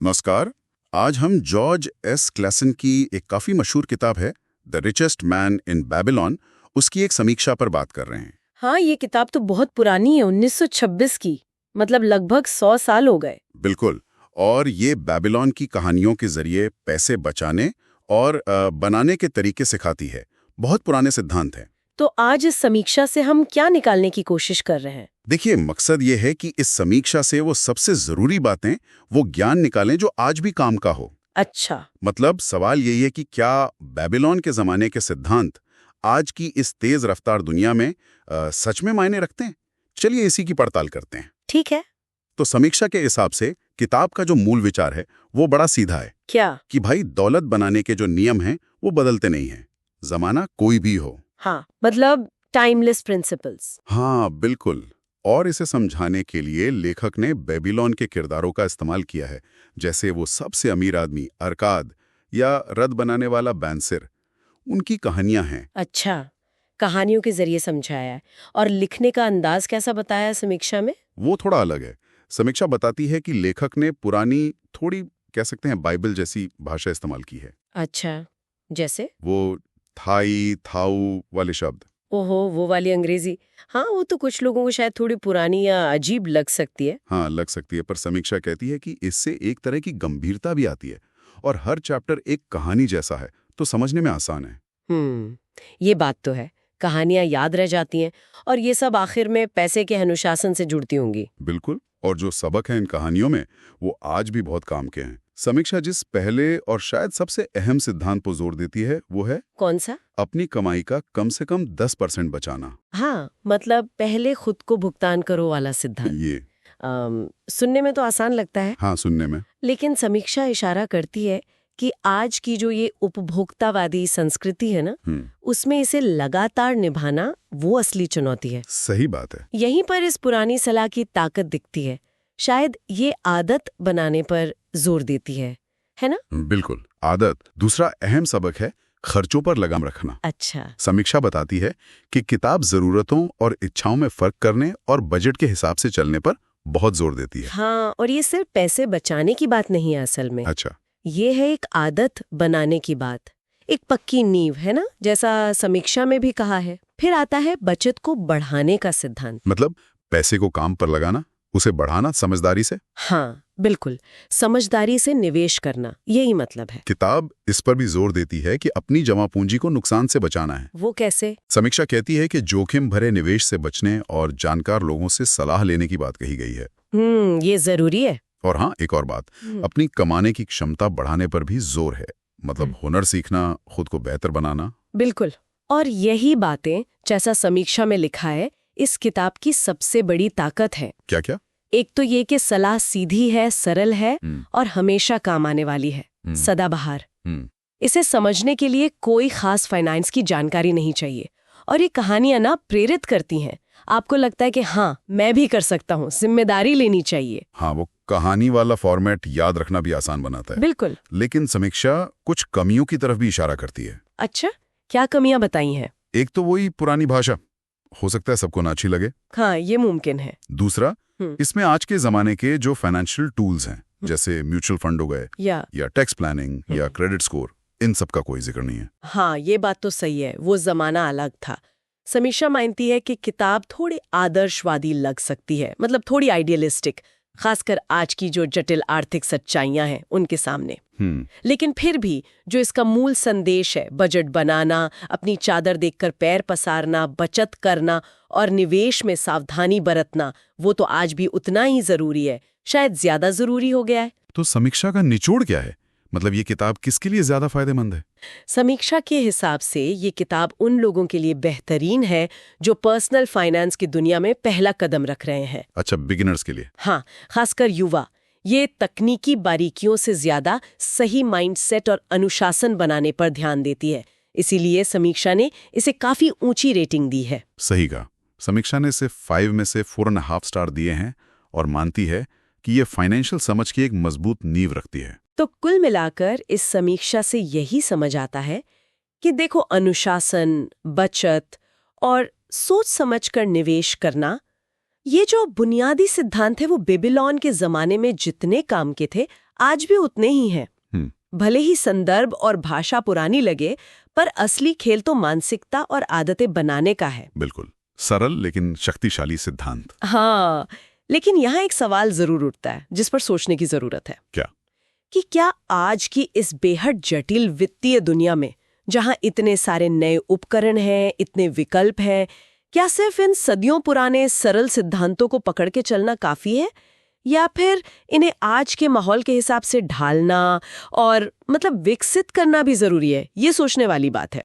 नमस्कार। आज हम जॉर्ज एस क्लेसन की एक काफ़ी मशहूर किताब है the richest man in Babylon, उसकी एक समीक्षा पर बात कर रहे हैं। हाँ, ये किताब तो बहुत पुरानी है, 1926 की। मतलब लगभग 100 साल हो गए। बिल्कुल। और ये बेबीलोन की कहानियों के जरिए पैसे बचाने और बनाने के तरीके सिखाती है। बहुत पुराने सिद्धांत हैं। तो आज इस समीक्षा से हम क्या निकालने की कोशिश कर रहे हैं? देखिए, मकसद ये है कि इस समीक्षा से वो सबसे ज़रूरी बातें, वो ज्ञान निकालें जो आज भी काम का हो। अच्छा। मतलब सवाल यही है कि क्या बेबीलोन के ज़माने के सिद्धांत आज की इस तेज़ रफ्तार दुनिया में सच में मायने रखते हैं? चलिए इसी की पड़ताल करते हैं। ठीक है। तो समीक्षा के हिसाब से किताब का जो मूल विचार है वो बड़ा सीधा है क्या? कि भाई दौलत बनाने के जो नियम हैं वो बदलते नहीं हैं, जमाना कोई भी हो। हाँ, मतलब टाइमलेस प्रिंसिपल्स। हाँ बिल्कुल। और इसे समझाने के लिए लेखक ने बेबीलोन के किरदारों का इस्तेमाल किया है, जैसे वो सबसे अमीर आदमी अरकाद या रथ बनाने वाला बैंसिर। उनकी कहानियां हैं। अच्छा, कहानियों के जरिए समझाया है। और लिखने का अंदाज कैसा बताया है समीक्षा में? वो थोड़ा अलग है। समीक्षा बताती है कि लेखक ने पुरानी, थोड़ी कह सकते हैं बाइबल जैसी भाषा इस्तेमाल की है। अच्छा, जैसे? वो थाई थाऊ वाले शब्द। ओहो, वो वाली अंग्रेजी। हाँ, वो तो कुछ लोगों को शायद थोड़ी पुरानी या अजीब लग सकती है। हाँ लग सकती है, पर समीक्षा कहती है कि इससे एक तरह की गंभीरता भी आती है और हर चैप्टर एक कहानी जैसा है, तो समझने में आसान है। ये बात तो है। कहानियां याद रह जाती हैं और ये सब आखिर में पैसे के अनुशासन से जुड़ती होंगी। बिल्कुल। और जो सबक हैं इन कहानियों में वो आज भी बहुत काम के हैं। समीक्षा जिस पहले और शायद सबसे अहम सिद्धांत पर जोर देती है वो है कौन सा? अपनी कमाई का कम से कम 10% बचाना। हाँ, मतलब पहले खुद को भुगतान करो वाला सिद्धांत। ये सुनने में तो आसान लगता है, हाँ सुनने में। लेकिन समीक्षा इशारा करती है कि आज की जो ये उपभोक्तावादी संस्कृति है ना, उसमें इसे लगातार निभाना वो असली चुनौती है। सही बात है। यहीं पर इस पुरानी सलाह की ताकत दिखती है। शायद ये आदत बनाने पर जोर देती है ना? बिल्कुल, आदत। दूसरा अहम सबक है खर्चों पर लगाम रखना। अच्छा। समीक्षा बताती है कि किताब जरूरतों और इच्छाओं में फर्क करने और बजट के हिसाब से चलने पर बहुत जोर देती है। हाँ, और ये सिर्फ पैसे बचाने की बात नहीं है असल में। अच्छा। ये है एक आदत बनाने की बात, एक पक्की नींव, है ना, जैसा समीक्षा में भी कहा है। फिर आता है बचत को बढ़ाने का सिद्धांत। मतलब पैसे को काम पर लगाना, उसे बढ़ाना समझदारी से। हाँ बिल्कुल, समझदारी से निवेश करना, यही मतलब है। किताब इस पर भी जोर देती है कि अपनी जमा पूंजी को नुकसान से बचाना है। वो कैसे? समीक्षा कहती है कि जोखिम भरे निवेश से बचने और जानकार लोगों से सलाह लेने की बात कही गई है। ये जरूरी है। और हाँ, एक और बात, अपनी कमाने की क्षमता बढ़ाने पर भी जोर है। मतलब हुनर सीखना, खुद को बेहतर बनाना। बिल्कुल। और यही बातें, जैसा समीक्षा में लिखा है, इस किताब की सबसे बड़ी ताकत है। क्या क्या? एक तो ये कि सलाह सीधी है, सरल है और हमेशा काम आने वाली है, सदाबहार। इसे समझने के लिए कोई खास फाइनेंस की जानकारी नहीं चाहिए। और ये कहानियां ना प्रेरित करती हैं। आपको लगता है कि हाँ, मैं भी कर सकता हूँ, जिम्मेदारी लेनी चाहिए। हाँ, वो कहानी वाला फॉर्मेट याद रखना भी आसान बनाता है। बिल्कुल। लेकिन समीक्षा कुछ कमियों की तरफ भी इशारा करती है। अच्छा, क्या कमियां बताई हैं? एक तो वही पुरानी भाषा, हो सकता है सबको ना अच्छी लगे। हाँ, ये मुमकिन है। दूसरा, इसमें आज के जमाने के जो फाइनेंशियल टूल्स हैं, जैसे म्यूचुअल फंड हो गए या टैक्स प्लानिंग या क्रेडिट स्कोर, इन सब का कोई जिक्र नहीं है। हाँ, ये बात तो सही है, वो जमाना अलग था। समीक्षा मानती है कि किताब थोड़ी आदर्शवादी लग सकती है, मतलब थोड़ी आइडियलिस्टिक, खासकर आज की जो जटिल आर्थिक सच्चाइयां हैं उनके सामने। लेकिन फिर भी जो इसका मूल संदेश है, बजट बनाना, अपनी चादर देखकर पैर पसारना, बचत करना और निवेश में सावधानी बरतना, वो तो आज भी उतना ही जरूरी है, शायद ज्यादा जरूरी हो गया है। तो समीक्षा का निचोड़ क्या है? मतलब ये किताब किसके लिए ज्यादा फायदेमंद है? समीक्षा के हिसाब से ये किताब उन लोगों के लिए बेहतरीन है जो पर्सनल फाइनेंस की दुनिया में पहला कदम रख रहे हैं। अच्छा, बिगिनर्स के लिए। हाँ, खासकर युवा। ये तकनीकी बारीकियों से ज्यादा सही माइंडसेट और अनुशासन बनाने पर ध्यान देती है। इसीलिए समीक्षा ने इसे काफी ऊंची रेटिंग दी है। सही कहा। समीक्षा ने इसे 5 में से 4.5 स्टार दिए हैं और मानती है कि ये फाइनेंशियल समझ की एक मजबूत नींव रखती है। तो कुल मिलाकर इस समीक्षा से यही समझ आता है कि देखो, अनुशासन, बचत और सोच समझकर निवेश करना, ये जो बुनियादी सिद्धांत है वो बेबीलोन के जमाने में जितने काम के थे, आज भी उतने ही हैं। हम्म। भले ही संदर्भ और भाषा पुरानी लगे, पर असली खेल तो मानसिकता और आदतें बनाने का है। बिल्कुल सरल लेकिन शक्तिशाली सिद्धांत। हाँ, लेकिन यहाँ एक सवाल जरूर उठता है जिस पर सोचने की जरूरत है। क्या? कि क्या आज की इस बेहद जटिल वित्तीय दुनिया में, जहाँ इतने सारे नए उपकरण हैं, इतने विकल्प हैं, क्या सिर्फ इन सदियों पुराने सरल सिद्धांतों को पकड़ के चलना काफी है, या फिर इन्हें आज के माहौल के हिसाब से ढालना और विकसित करना भी जरूरी है? ये सोचने वाली बात है।